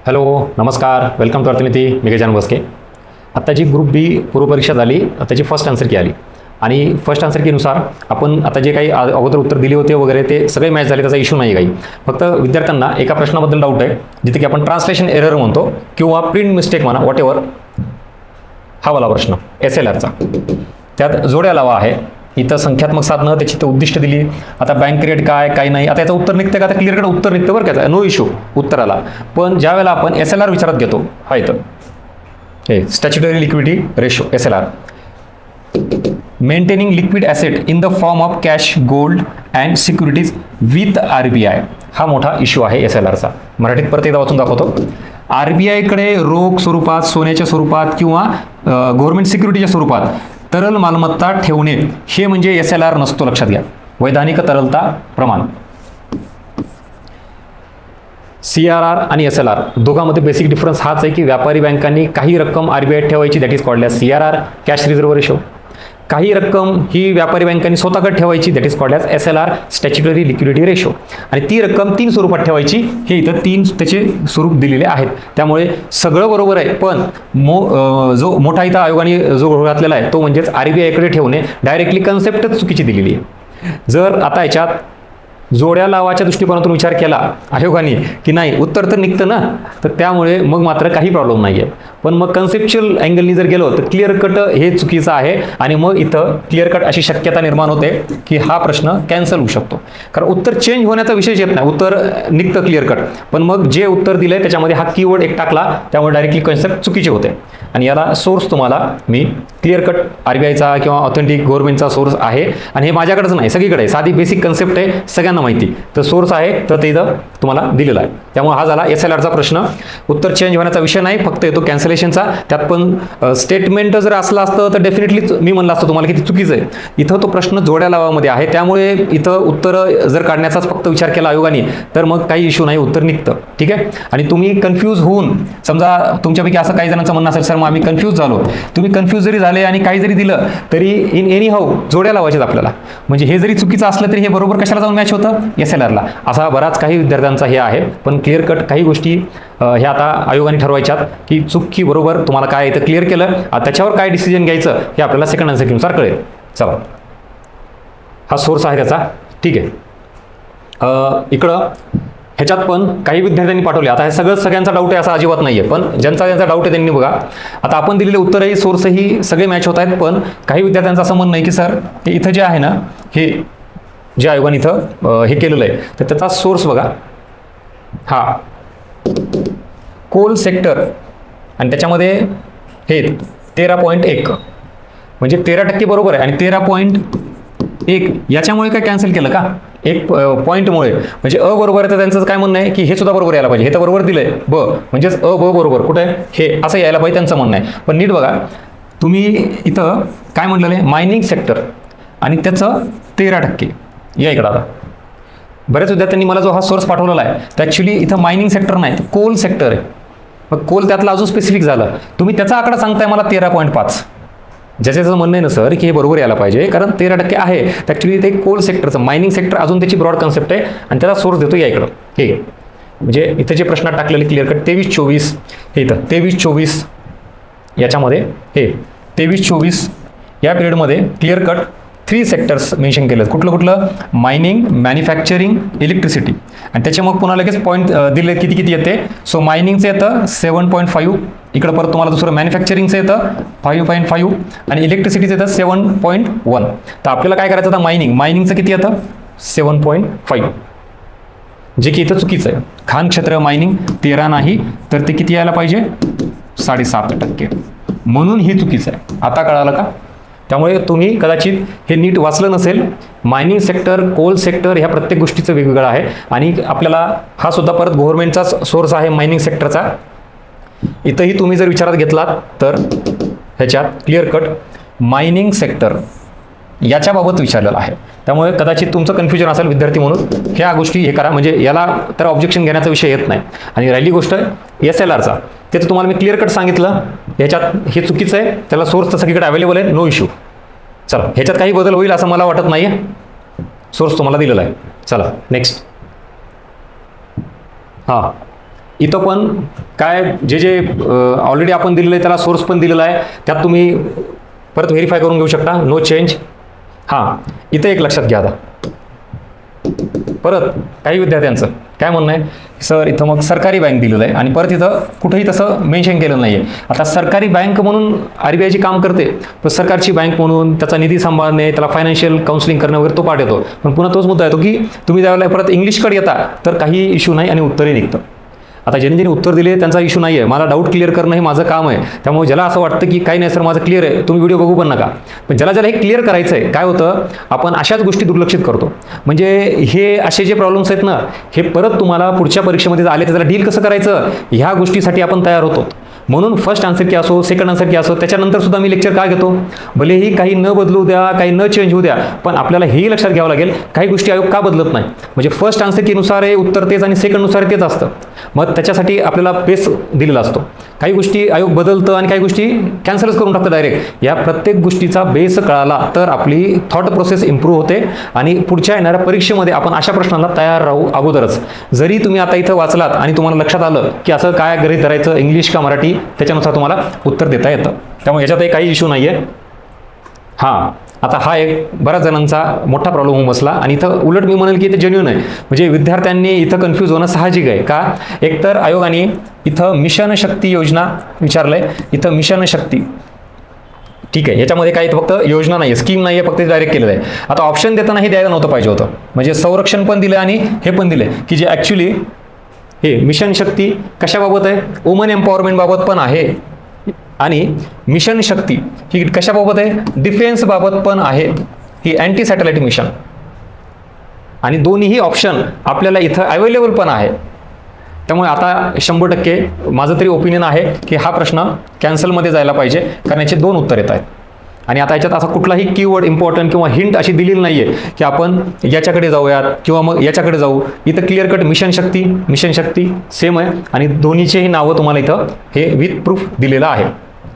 Hello, नमस्कार, welcome to अर्थनीती. मी गजानन बसके. आत्ता जी ग्रुप बी पूर्वपरीक्षा झाली त्याची फर्स्ट आन्सर की आली आणि फर्स्ट आन्सर कीनुसार आपण आता जे काही अगोदर उत्तर दिले होते वगैरे ते सगळे मॅच झाले, त्याचा इश्यू नाही काही. फक्त विद्यार्थ्यांना एका प्रश्नाबद्दल डाऊट आहे, जिथे की आपण ट्रान्सलेशन एरर म्हणतो किंवा प्रिंट मिस्टेक म्हणा, वॉट एव्हर. हा वाला प्रश्न SLRचा, त्यात जोड्या लावा आहे. इथं संख्यात्मक साधनं, त्याची तर उद्दिष्ट दिली. आता बँक रेट काय काय नाही, आता याचं उत्तर निघतं का? आता क्लिअर कट उत्तर निघतं बरं का, नो इश्यू उत्तराला. पण ज्या वेळेला आपण SLR विचारात घेतो, हा इथं हे statutory liquidity ratio SLR, maintaining liquid asset in the form of cash, gold and securities with RBI, हा मोठा इश्यू आहे SLRचा. मराठीत परत एकदा वाचून दाखवतो. RBIकडे रोख स्वरूपात, सोन्याच्या स्वरूपात किंवा गव्हर्नमेंट सिक्युरिटीच्या स्वरूपात तरल मालमत्ता ठेवणे, हे म्हणजे SLR नसतो, लक्षात घ्या. वैधानिक तरलता प्रमाण. CRR आणि SLR दोघांमध्ये बेसिक डिफरन्स हाच आहे की व्यापारी बँकांनी काही रक्कम RBI ठेवायची, that is called as CRR, cash reserve ratio. काही रक्कम ही व्यापारी बँकांनी स्वतःकडे ठेवायची, that is called as SLR, statutory liquidity ratio. आणि ती रक्कम 3 स्वरूपात ठेवायची, हे इथं 3 त्याचे स्वरूप दिलेले आहेत. त्यामुळे सगळं बरोबर आहे, पण जो मोठा इथं आयोगाने जो घातलेला आहे तो म्हणजेच RBIकडे ठेवणे, डायरेक्टली कन्सेप्टच चुकीची दिलेली आहे. जर आता याच्यात जोड्या लावाच्या दृष्टिकोनातून विचार केला आयोगाने की नाही, उत्तर तर निघतं ना, तर त्यामुळे मग मात्र काही प्रॉब्लेम नाही आहे. पण मग कन्सेप्च्युअल अँगलनी जर गेलो तर क्लिअर कट हे चुकीचं आहे आणि मग इथं क्लिअर कट अशी शक्यता निर्माण होते की हा प्रश्न कॅन्सल होऊ शकतो. कारण उत्तर चेंज होण्याचा विषय येत नाही, उत्तर निघतं क्लिअर कट. पण मग जे उत्तर दिलंय त्याच्यामध्ये हा कीवर्ड एक टाकला, त्यामुळे डायरेक्टली कन्सेप्ट चुकीचे होते. आणि याला सोर्स तुम्हाला मी क्लिअर कट RBIचा किंवा ऑथेंटिक गव्हर्नमेंटचा सोर्स आहे. आणि हे माझ्याकडेच नाही, सगळीकडे आहे. साधी बेसिक कन्सेप्ट आहे, सगळ्यांना माहिती. तर सोर्स आहे तर ते इथं तुम्हाला दिलेला आहे. त्यामुळे हा झाला SLRचा प्रश्न. उत्तर चेंज होण्याचा विषय नाही, फक्त येतो कॅन्सलेशनचा. त्यात पण स्टेटमेंट जर असलं असतं तर डेफिनेटली मी म्हणलं असतं तुम्हाला की ते चुकीचं आहे. इथं तो प्रश्न जोड्या लावामध्ये आहे, त्यामुळे इथं उत्तर जर काढण्याचाच फक्त विचार केला आयोगाने तर मग काही इश्यू नाही, उत्तर निघतं. ठीक आहे. आणि तुम्ही कन्फ्यूज होऊन, समजा तुमच्यापैकी असं काही जणांचं म्हणणं असेल, सर मग आम्ही कन्फ्यूज झालो. तुम्ही कन्फ्यूज जरी झाले आणि काही जरी दिलं तरी इन एनी हाऊ जोड्या लावायच्यात आपल्याला. म्हणजे हे जरी चुकीचं असलं तरी हे बरोबर कशाला जाऊन मॅच होतं, SLRला. असा बराच काही विद्यार्थ्यांचा हे आहे. पण क्लिअर कट काही गोष्टी ह्या आता आयोगाने ठरवायच्यात की चुकी बरोबर तुम्हाला काय इथं क्लिअर केलं, त्याच्यावर काय डिसिजन घ्यायचं हे आपल्याला सेकंड आन्सरनुसार कळेल. चला, हा सोर्स आहे त्याचा. ठीक आहे. इकडं ह्याच्यात पण काही विद्यार्थ्यांनी पाठवले. आता हे सगळ्यांचा डाऊट आहे असं अजिबात नाही आहे, पण ज्यांचा डाऊट आहे त्यांनी बघा. आता आपण दिलेले उत्तरही सोर्सही सगळे मॅच होत आहेत, पण काही विद्यार्थ्यांचं असं म्हणणं आहे की सर हे इथं जे आहे ना, हे जे आयोगाने इथं हे केलेलं आहे तर त्याचा सोर्स बघा, हा कोल सेक्टर, आणि त्याच्यामध्ये हे 13.1 म्हणजे 13% बरोबर आहे. आणि 13.1 याच्यामुळे काय कॅन्सल केलं का, एक पॉईंटमुळे, म्हणजे अ बरोबर आहे. तर त्यांचं काय म्हणणं आहे की हे सुद्धा बरोबर यायला पाहिजे. हे तर बरोबर दिलंय ब, म्हणजेच ब बरोबर कुठे आहे हे असं यायला पाहिजे त्यांचं म्हणणं आहे. पण नीट बघा तुम्ही इथं काय म्हटलेलं आहे, मायनिंग सेक्टर आणि त्याचं 13%. या इकडं आता बऱ्याच विद्यार्थ्यांनी मला जो हा सोर्स पाठवलेला आहे तर ॲक्च्युली इथं मायनिंग सेक्टर नाही, कोल सेक्टर आहे. मग कोल त्यातला अजून स्पेसिफिक झालं. तुम्ही त्याचा आकडा सांगताय मला 13.5, ज्याचं म्हणणं आहे ना सर की हे बरोबर यायला पाहिजे कारण 13% आहे. तर ॲक्च्युली ते कोल सेक्टरचं, मायनिंग सेक्टर अजून त्याची ब्रॉड कन्सेप्ट आहे आणि त्याचा सोर्स देतो या इकडं. हे म्हणजे इथं जे प्रश्न टाकलेले क्लिअर कट 23-24, हे इथं 23-24 याच्यामध्ये, हे 23-24 या पिरियडमध्ये क्लिअर कट 3 सेक्टर्स मेन्शन केलं. कुठलं मायनिंग, मॅन्युफॅक्चरिंग, इलेक्ट्रिसिटी. आणि त्याच्या मग पुन्हा लगेच पॉईंट दिले किती येते. सो मायनिंगचं येतं 7.5, इकडं परत तुम्हाला दुसरं मॅन्युफॅक्चरिंगचं येतं 5.5 आणि इलेक्ट्रिसिटीचं येतं 7.1. तर आपल्याला काय करायचं आता, मायनिंगचं किती येतं 7.5, जे की इथं चुकीचं आहे. खाण क्षेत्र मायनिंग 13 नाही तर ते किती यायला पाहिजे 7.5%, म्हणून हे चुकीचं आहे. आता कळालं का? त्यामुळे तुम्ही कदाचित हे नीट वाचलं नसेल. मायनिंग सेक्टर, कोल सेक्टर ह्या प्रत्येक गोष्टीचं वेगवेगळं आहे. आणि आपल्याला हा सुद्धा परत गव्हर्नमेंटचाच सोर्स आहे मायनिंग सेक्टरचा. इथंही तुम्ही जर विचारात घेतलात तर ह्याच्यात क्लिअर कट मायनिंग सेक्टर याच्याबाबत विचारलेलं आहे. त्यामुळे कदाचित तुमचं कन्फ्युजन असेल विद्यार्थी म्हणून, ह्या गोष्टी हे करा, म्हणजे याला तर ऑब्जेक्शन घेण्याचा विषय येत नाही. आणि राहिली गोष्ट SLRचा, ते तर तुम्हाला मी क्लिअर कट सांगितलं. ह्याच्यात हे चुकीचं आहे, त्याला सोर्स तर सगळीकडे अवेलेबल आहे, नो इश्यू. चला, ह्याच्यात काही बदल होईल असं मला वाटत नाही आहे, सोर्स तुम्हाला दिलेला आहे. चला नेक्स्ट. हां, इथं पण काय जे ऑलरेडी आपण दिलेलं आहे त्याला सोर्स पण दिलेला आहे, त्यात तुम्ही परत व्हेरीफाय करून घेऊ शकता. No change. हां, इथं एक लक्षात घ्या. आता परत काही विद्यार्थ्यांचं काय म्हणणं आहे, सर इथं मग सरकारी बँक दिलेलं आहे आणि परत इथं कुठेही तसं मेन्शन केलं नाही आहे. आता सरकारी बँक म्हणून RBIची काम करते, पण सरकारची बँक म्हणून त्याचा निधी सांभाळणे, त्याला फायनान्शियल काउन्सिलिंग करणे वगैरे तो पाठ येतो. पण पुन्हा तोच मुद्दा येतो की तुम्ही ज्यावेळेला परत इंग्लिशकडे येता तर काही इश्यू नाही आणि उत्तरही निघतं. आता ज्यांनी उत्तर दिले त्यांचा इश्यू नाही आहे, मला डाऊट क्लिअर करणं हे माझं काम आहे. त्यामुळे ज्याला असं वाटतं की काही नाही सर माझं क्लिअर आहे, तुम्ही व्हिडिओ बघू पण नका. पण ज्याला हे क्लिअर करायचं आहे, काय होतं आपण अशाच गोष्टी दुर्लक्षित करतो. म्हणजे हे असे जे प्रॉब्लेम्स आहेत ना, हे परत तुम्हाला पुढच्या परीक्षेमध्ये आले तर त्याला डील कसं करायचं ह्या गोष्टीसाठी आपण तयार होतो. म्हणून फर्स्ट आन्सर की असो, सेकंड आन्सर की असो, त्याच्यानंतर सुद्धा मी लेक्चर काय घेतो, भलेही काही न बदलू द्या, काही न चेंज होऊ द्या, पण आपल्याला हेही लक्षात घ्यावं लागेल काही गोष्टी आयोग का बदलत नाही. म्हणजे फर्स्ट आन्सर कीनुसार हे उत्तर तेच आणि सेकंडनुसार तेच असतं. मग त्याच्यासाठी आपल्याला बेस दिलेला असतो. काही गोष्टी आयोग बदलतं आणि काही गोष्टी कॅन्सलच करून टाकतं डायरेक्ट. या प्रत्येक गोष्टीचा बेस कळाला तर आपली थॉट प्रोसेस इम्प्रूव्ह होते आणि पुढच्या येणाऱ्या परीक्षेमध्ये आपण अशा प्रश्नांना तयार राहू अगोदरच. जरी तुम्ही आता इथं वाचलात आणि तुम्हाला लक्षात आलं की असं काय गृहीत धरायचं, इंग्लिश का मराठी, त्याच्यानुसार तुम्हाला उत्तर देता येतं. त्यामुळे याच्यातही काही इश्यू नाही आहे. हां, आता हा एक बऱ्याच जणांचा मोठा प्रॉब्लेम होऊन बसला आणि इथं उलट मी म्हणेल की इथं जेन्युइन आहे. म्हणजे विद्यार्थ्यांनी इथं कन्फ्यूज होणं साहजिक आहे. का, एकतर आयोगाने इथं मिशन शक्ती योजना विचारलंय, इथं मिशन शक्ती ठीक आहे, याच्यामध्ये काही फक्त योजना नाही आहे, स्कीम नाही आहे, फक्त डायरेक्ट केलेलं आहे. आता ऑप्शन देताना हे द्यायला नव्हतं पाहिजे होतं. म्हणजे संरक्षण पण दिलं आणि हे पण दिले की जे ॲक्च्युली हे मिशन शक्ती कशाबाबत आहे, वुमन एम्पॉवरमेंट बाबत पण आहे आणि मिशन शक्ती ही कशाबाबत आहे, डिफेन्स बाबत पण आहे. ही अँटी सॅटेलाइट मिशन आणि दोन्हीही ऑप्शन आपल्याला इथं अवेलेबल पण आहे. त्यामुळे आता 100% माझं तरी ओपिनियन आहे की हा प्रश्न कॅन्सलमध्ये जायला पाहिजे, कारण याचे 2 उत्तर येत आहेत. आणि आता याच्यात असा कुठलाही कीवर्ड इम्पॉर्टंट किंवा हिंट अशी दिलेली नाही आहे की आपण याच्याकडे जाऊयात किंवा मग याच्याकडे जाऊ. इथं क्लिअर कट मिशन शक्ती सेम आहे आणि दोन्हीचेही नावं तुम्हाला इथं हे विथ प्रूफ दिलेलं आहे.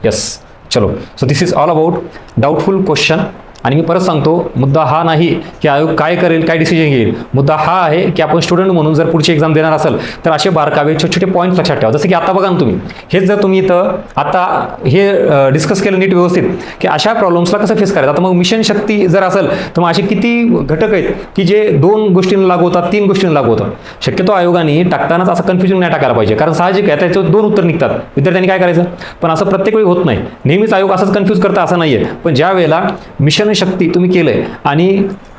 येस, चलो. So this is all about doubtful question. आणि मी परत सांगतो, मुद्दा हा नाही की आयोग काय करेल, काय डिसिजन घेईल. मुद्दा हा आहे की आपण स्टुडंट म्हणून जर पुढची एक्झाम देणार असेल तर असे बारकावे छोटे छोटे पॉईंट्स लक्षात ठेवा. जसं की आता बघा ना तुम्ही, हेच जर तुम्ही इथं आता हे डिस्कस केलं नीट व्यवस्थित की अशा प्रॉब्लेम्सला कसं फेस करायचं. आता मग मिशन शक्ती जर असेल तर मग असे किती घटक आहेत की जे 2 गोष्टींना लागू होतात, 3 गोष्टींना लागू होतं. शक्यतो आयोगाने टाकतानाच असं कन्फ्युजन नाही टाकायला पाहिजे, कारण साहजिक आहे त्याच्यावर 2 उत्तर निघतात. विद्यार्थ्यांनी काय करायचं, पण असं प्रत्येक वेळी होत नाही. नेहमीच आयोग असंच कन्फ्यूज करतं असं नाही आहे. पण ज्या वेळेला मिशन शक्ती तुम्ही केलंय आणि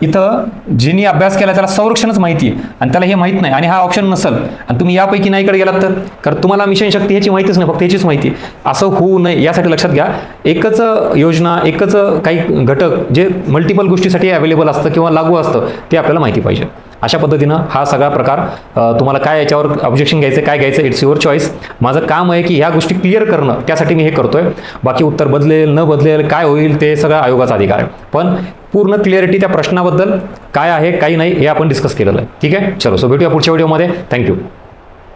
इथं ज्यांनी अभ्यास केला त्याला संरक्षणच माहिती आहे आणि त्याला हे माहीत नाही आणि हा ऑप्शन नसेल आणि तुम्ही यापैकी नाहीकडे गेलात तर, कारण तुम्हाला मिशन शक्ती ह्याची माहितीच नाही, फक्त ह्याचीच माहिती. असं होऊ नये यासाठी लक्षात घ्या, एकच योजना, एकच काही घटक जे मल्टिपल गोष्टीसाठी अवेलेबल असतं किंवा लागू असतं ते आपल्याला माहिती पाहिजे. अशा पद्धतीनं हा सगळा प्रकार तुम्हाला काय याच्यावर ऑब्जेक्शन घ्यायचं, काय घ्यायचं, इट्स युअर चॉईस. माझं काम आहे की ह्या गोष्टी क्लिअर करणं, त्यासाठी मी हे करतोय. बाकी उत्तर बदलेल न बदलेल काय होईल ते सगळं आयोगाचा अधिकार आहे. पण पूर्ण क्लिअरिटी त्या प्रश्नाबद्दल काय आहे काही नाही हे आपण डिस्कस केलेलं आहे. ठीक आहे, चलो. सो भेटूया पुढच्या व्हिडिओमध्ये. थँक्यू.